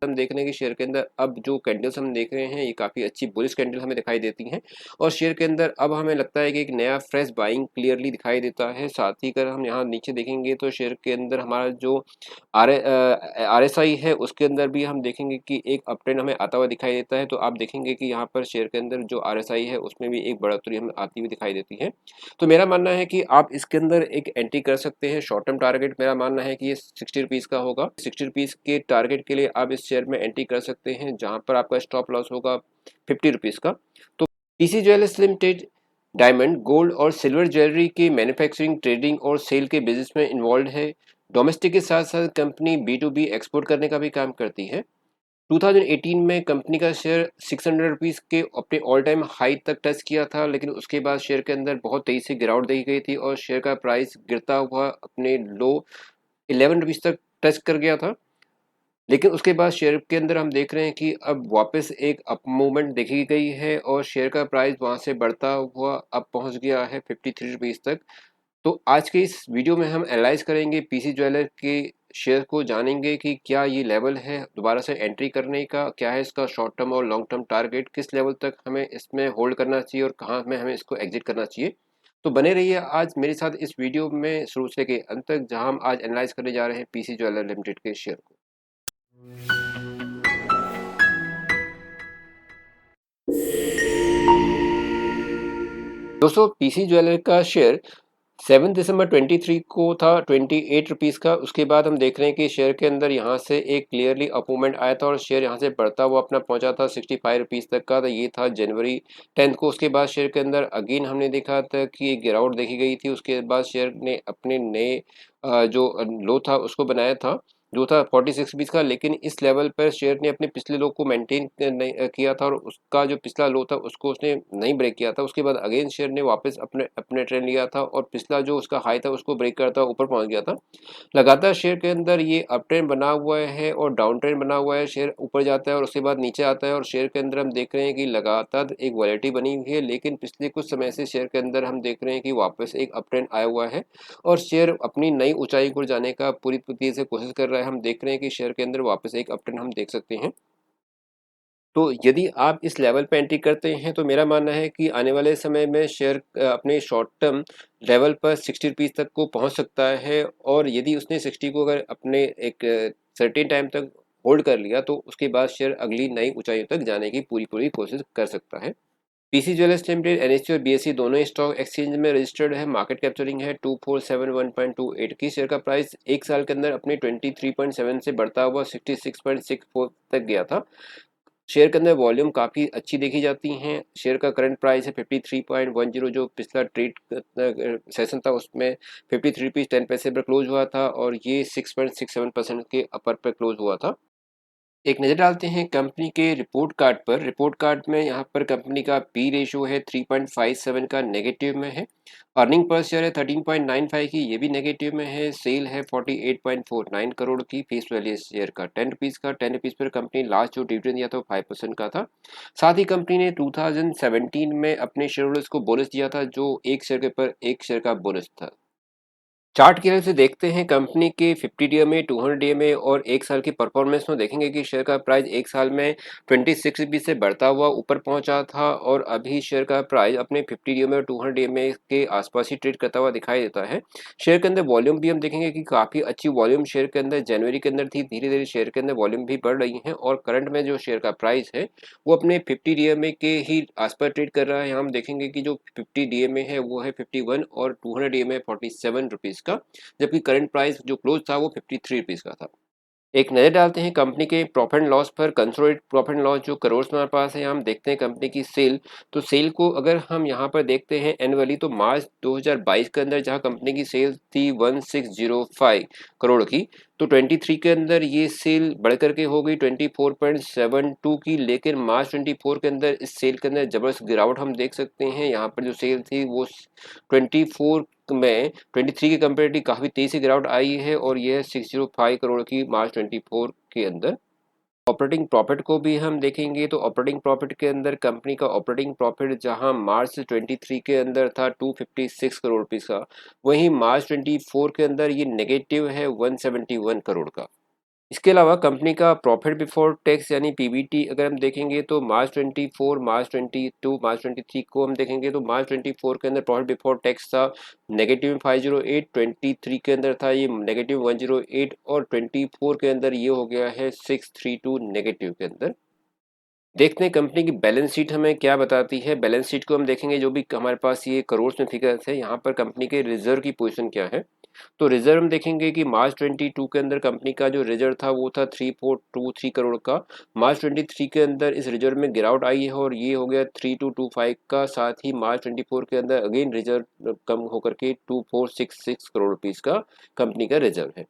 हम देख रहे हैं कि शेयर के अंदर अब जो कैंडल्स हम देख रहे हैं ये काफ़ी अच्छी बुलिश कैंडल हमें दिखाई देती हैं और शेयर के अंदर अब हमें लगता है कि एक नया फ्रेश बाइंग क्लियरली दिखाई देता है। साथ ही अगर हम यहाँ नीचे देखेंगे तो शेयर के अंदर हमारा जो RSI है उसके अंदर भी हम देखेंगे कि एक अप ट्रेंड हमें आता हुआ दिखाई देता है। तो आप देखेंगे कि यहाँ पर शेयर के अंदर जो RSI है उसमें भी एक बढ़ोतरी हमें आती हुई दिखाई देती है। तो मेरा मानना है कि आप इसके अंदर एक एंट्री कर सकते हैं। शॉर्ट टर्म टारगेट मेरा मानना है कि ये 60 रुपीज़ का होगा। 60 रुपीज़ के टारगेट के लिए आप इस शेयर में एंट्री कर सकते हैं, जहां पर आपका स्टॉप लॉस होगा 50 रुपीज़ का। तो PC jewellers limited diamond, gold और सिल्वर ज्वेलरी के मैन्युफैक्चरिंग, ट्रेडिंग और सेल के बिजनेस में इन्वॉल्व है। डोमेस्टिक के साथ साथ कंपनी B2B एक्सपोर्ट करने का भी काम करती है। 2018 में कंपनी का शेयर 600 रुपीज़ के अपने ऑल टाइम हाई तक टच किया था, लेकिन उसके बाद शेयर के अंदर बहुत तेजी से गिरावट देखी गई थी और शेयर का प्राइस गिरता हुआ अपने लो 11 रुपीज़ तक टच कर गया था। लेकिन उसके बाद शेयर के अंदर हम देख रहे हैं कि अब वापस एक अप मूवमेंट देखी गई है और शेयर का प्राइस वहां से बढ़ता हुआ अब पहुंच गया है 53 रुपीज़ तक। तो आज के इस वीडियो में हम एनालाइज करेंगे पीसी ज्वेलर के शेयर को, जानेंगे कि क्या ये लेवल है दोबारा से एंट्री करने का, क्या है इसका शॉर्ट टर्म और लॉन्ग टर्म टारगेट, किस लेवल तक हमें इसमें होल्ड करना चाहिए और कहाँ में हमें इसको एग्जिट करना चाहिए। तो बने रहिए आज मेरे साथ इस वीडियो में शुरू से लेकर अंत तक, जहां हम आज एनालाइज करने जा रहे हैं पीसी ज्वेलर लिमिटेड के शेयर को। दोस्तों, पीसी ज्वेलर का शेयर 7 दिसंबर 23 को था 28 रुपीज़ का। उसके बाद हम देख रहे हैं कि शेयर के अंदर यहाँ से एक क्लियरली अप मूवमेंट आया था और शेयर यहाँ से बढ़ता हुआ अपना पहुँचा था 65 रुपीज़ तक का। तो ये था जनवरी 10 को। उसके बाद शेयर के अंदर अगेन हमने देखा था कि एक गिरावट देखी गई थी। उसके बाद शेयर ने अपने नए जो लो था उसको बनाया था, जो था 46 रुपीज़ का। लेकिन इस लेवल पर शेयर ने अपने पिछले लो को मेंटेन किया था और उसका जो पिछला लो था उसको उसने नहीं ब्रेक किया था। उसके बाद अगेन शेयर ने वापस अपने अपने ट्रेंड लिया था और पिछला जो उसका हाई था उसको ब्रेक करता ऊपर पहुंच गया था। लगातार शेयर के अंदर ये अप ट्रेंड बना हुआ है और डाउन ट्रेंड बना हुआ है। शेयर ऊपर जाता है और उसके बाद नीचे आता है और शेयर के अंदर हम देख रहे हैं कि लगातार एक वॉलेटिलिटी बनी हुई है। लेकिन पिछले कुछ समय से शेयर के अंदर हम देख रहे हैं कि वापस एक अप ट्रेंड आया हुआ है और शेयर अपनी नई ऊंचाई को जाने का पूरी तरीके से कोशिश कर रहा है। हम देख रहे हैं कि शेयर के अंदर वापस एक अप ट्रेंड हम देख सकते हैं। तो यदि आप इस लेवल पे एंट्री करते हैं तो मेरा मानना है कि आने वाले समय में शेयर अपने शॉर्ट टर्म लेवल पर 60 रुपीज़ तक को पहुंच सकता है और यदि उसने 60 को अगर अपने एक सर्टेन टाइम तक होल्ड कर लिया तो उसके बाद शेयर अगली नई ऊंचाइयों तक जाने की पूरी पूरी कोशिश कर सकता है। पीसी ज्वेलर्स लिमिटेड NSE और BSE दोनों स्टॉक एक्सचेंज में रजिस्टर्ड है। मार्केट कैप्चरिंग है 2471.28 की। शेयर का प्राइस एक साल के अंदर अपने 23.7 से बढ़ता हुआ 66.64 तक गया था। शेयर के अंदर वॉल्यूम काफ़ी अच्छी देखी जाती हैं। शेयर का करंट प्राइस है 53.10, जो पिछला ट्रेड सेशन था उसमें 53 रुपीज़ 10 पैसे पर क्लोज हुआ था और ये 6.67% के अपर पर क्लोज हुआ था। एक नज़र डालते हैं कंपनी के रिपोर्ट कार्ड पर। रिपोर्ट कार्ड में यहाँ पर कंपनी का पी रेशियो है 3.57 का, नेगेटिव में है। अर्निंग पर शेयर है 13.95 की, ये भी नेगेटिव में है। सेल है 48.49 करोड़ की। फेस वैल्यू शेयर का 10 रुपीज़ का। 10 रुपीज़ पर कंपनी लास्ट जो डिविडेंड दिया था वो 5% का था। साथ ही कंपनी ने 2017 में अपने शेयर होल्डर्स को बोनस दिया था, जो एक शेयर के ऊपर एक शेयर का बोनस था। चार्ट की हेल्प से देखते हैं कंपनी के 50 डीएमए, 200 डीएमए और एक साल की परफॉर्मेंस में देखेंगे कि शेयर का प्राइस एक साल में 26 रुपीज़ से बढ़ता हुआ ऊपर पहुंचा था और अभी शेयर का प्राइस अपने 50 डीएमए और 200 डीएमए के आसपास ही ट्रेड करता हुआ दिखाई देता है। शेयर के अंदर वॉल्यूम भी हम देखेंगे कि काफ़ी अच्छी वॉल्यूम शेयर के अंदर जनवरी के अंदर थी। धीरे धीरे शेयर के अंदर वॉल्यूम भी बढ़ रही है और करंट में जो शेयर का प्राइस है वो अपने 50 डीएमए के ही आसपास ट्रेड कर रहा है। हम देखेंगे कि जो 50 डीएमए है वो है 51 और 200 डीएमए 47 रुपीज़ का, जबकि करंट प्राइस जो क्लोज था वो 53 रुपीज़ का था। एक नज़र डालते हैं कंपनी के प्रॉफिट एंड लॉस पर। कंसोलिडेटेड प्रॉफिट एंड लॉस जो करोड़ में हमारे पास है, हम देखते हैं कंपनी की सेल। तो सेल को अगर हम यहाँ पर देखते हैं एनुअली, तो मार्च 2022 के अंदर जहाँ कंपनी की सेल थी 1605 करोड़ की, तो 23 के अंदर ये सेल बढ़ करके हो गई 24.72 की। लेकिन मार्च 24 के अंदर इस सेल के अंदर जबरदस्त गिरावट हम देख सकते हैं। यहाँ पर जो सेल थी वो 24 में 23 के कंपेरेटिव काफ़ी तेज़ी से गिरावट आई है और यह 605 करोड़ की मार्च 24 के अंदर। ऑपरेटिंग प्रॉफिट को भी हम देखेंगे तो ऑपरेटिंग प्रॉफिट के अंदर कंपनी का ऑपरेटिंग प्रॉफिट जहां मार्च 23 के अंदर था 256 करोड़ रुपीस का, वहीं मार्च 24 के अंदर ये नेगेटिव है 171 करोड़ का। इसके अलावा कंपनी का प्रॉफिट बिफोर टैक्स यानी पीबीटी अगर हम देखेंगे तो मार्च 24, मार्च 22, मार्च 23 को हम देखेंगे तो मार्च 24 के अंदर प्रॉफिट बिफोर टैक्स था नेगेटिव 508, 23 के अंदर था ये नेगेटिव 108 और 24 के अंदर ये हो गया है 632 नेगेटिव के अंदर। देखते हैं कंपनी की बैलेंस शीट हमें क्या बताती है। बैलेंस शीट को हम देखेंगे, जो भी हमारे पास ये करोड़ में फिगर्स है, यहाँ पर कंपनी के रिजर्व की पोजीशन क्या है। तो रिजर्व हम देखेंगे कि मार्च 22 के अंदर कंपनी का जो रिजर्व था वो था 3423 करोड़ का। मार्च 23 के अंदर इस रिजर्व में गिरावट आई है और ये हो गया 3225 का। साथ ही मार्च 24 के अंदर अगेन रिजर्व कम होकर के 2466 करोड़ रुपीस का कंपनी का रिजर्व है।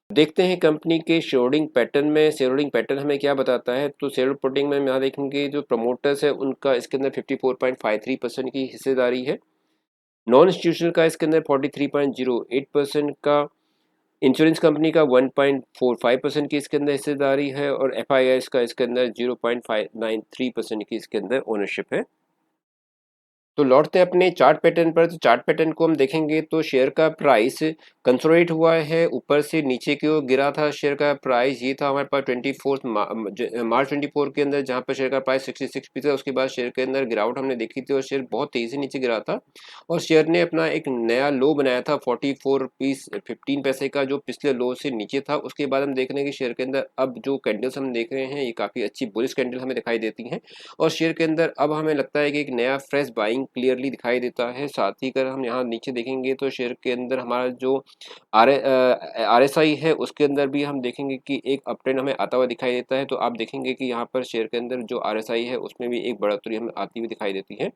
देखते हैं कंपनी के शेयरहोल्डिंग पैटर्न में। शेयरहोल्डिंग पैटर्न हमें क्या बताता है, तो शेयर होल्डिंग में हम यहाँ देखेंगे जो प्रमोटर्स है उनका इसके अंदर 54.53% की हिस्सेदारी है। नॉन इंस्टीट्यूशनल का इसके अंदर 43.08% का, इंश्योरेंस कंपनी का 1.45% की इसके अंदर हिस्सेदारी है और एफआईआईएस का इसके अंदर 0.593% की इसके अंदर ओनरशिप है। तो लौटते हैं अपने चार्ट पैटर्न पर। तो चार्ट पैटर्न को हम देखेंगे तो शेयर का प्राइस कंसोलिडेट हुआ है, ऊपर से नीचे की ओर गिरा था। शेयर का प्राइस ये था हमारे पास मार्च 24 के अंदर, जहां पर शेयर का प्राइस 66 पी था। उसके बाद शेयर के अंदर गिरावट हमने देखी थी और शेयर बहुत तेजी से नीचे गिरा था और शेयर ने अपना एक नया लो बनाया था 44 रुपीज 15 पैसे का, जो पिछले लो से नीचे था। उसके बाद हम देख रहे हैं कि शेयर के अंदर अब जो कैंडल्स हम देख रहे हैं ये काफ़ी अच्छी बुलिश कैंडल हमें दिखाई देती हैं और शेयर के अंदर अब हमें लगता है कि एक नया फ्रेश बाइंग क्लियरली दिखाई देता है। साथ ही अगर हम यहाँ नीचे देखेंगे तो शेयर के अंदर हमारा जो आरएसआई है उसके अंदर भी हम देखेंगे कि एक अपट्रेंड हमें आता हुआ दिखाई देता है। तो आप देखेंगे कि यहाँ पर शेयर के अंदर जो आरएसआई है उसमें भी एक बढ़ोतरी हमें आती हुई दिखाई देती है।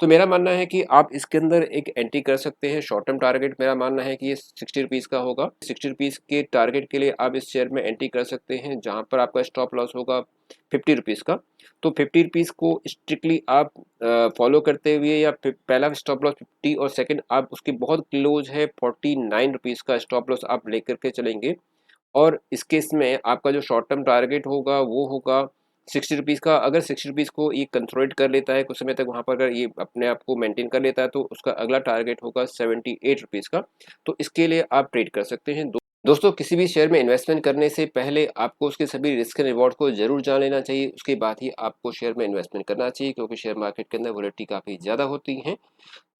तो मेरा मानना है कि आप इसके अंदर एक एंट्री कर सकते हैं। शॉर्ट टर्म टारगेट मेरा मानना है कि ये 60 रुपीज़ का होगा। 60 रुपीज़ के टारगेट के लिए आप इस शेयर में एंट्री कर सकते हैं, जहाँ पर आपका स्टॉप लॉस होगा 50 रुपीज़ का। तो 50 रुपीज़ को स्ट्रिक्टली आप फॉलो करते हुए, या पहला स्टॉप लॉस 50 और सेकंड आप उसके बहुत क्लोज है 49 रुपीज़ का स्टॉप लॉस आप लेकर के चलेंगे। और इस केस में आपका जो शॉर्ट टर्म टारगेट होगा वो होगा 60 रुपीज़ का। अगर 60 रुपीज़ को ये कंसोलिडेट कर लेता है कुछ समय तक, वहाँ पर अगर ये अपने आप को मेंटेन कर लेता है तो उसका अगला टारगेट होगा 78 रुपीज़ का। तो इसके लिए आप ट्रेड कर सकते हैं। दोस्तों, किसी भी शेयर में इन्वेस्टमेंट करने से पहले आपको उसके सभी रिस्क एंड रिवॉर्ड को जरूर जान लेना चाहिए, उसके बाद ही आपको शेयर में इन्वेस्टमेंट करना चाहिए, क्योंकि शेयर मार्केट के अंदर वोलेटिलिटी काफ़ी ज़्यादा होती है।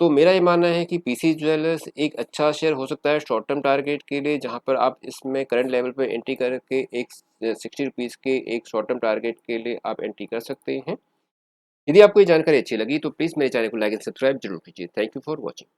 तो मेरा ये मानना है कि पीसी ज्वेलर्स एक अच्छा शेयर हो सकता है शॉर्ट टर्म टारगेट के लिए, जहां पर आप इसमें करंट लेवल पर एंट्री करके एक 60 रुपीज़ के एक शॉर्ट टर्म टारगेट के लिए आप एंट्री कर सकते हैं। यदि आपको ये जानकारी अच्छी लगी तो प्लीज़ मेरे चैनल को लाइक एंड सब्सक्राइब जरूर कीजिए। Thank you for watching.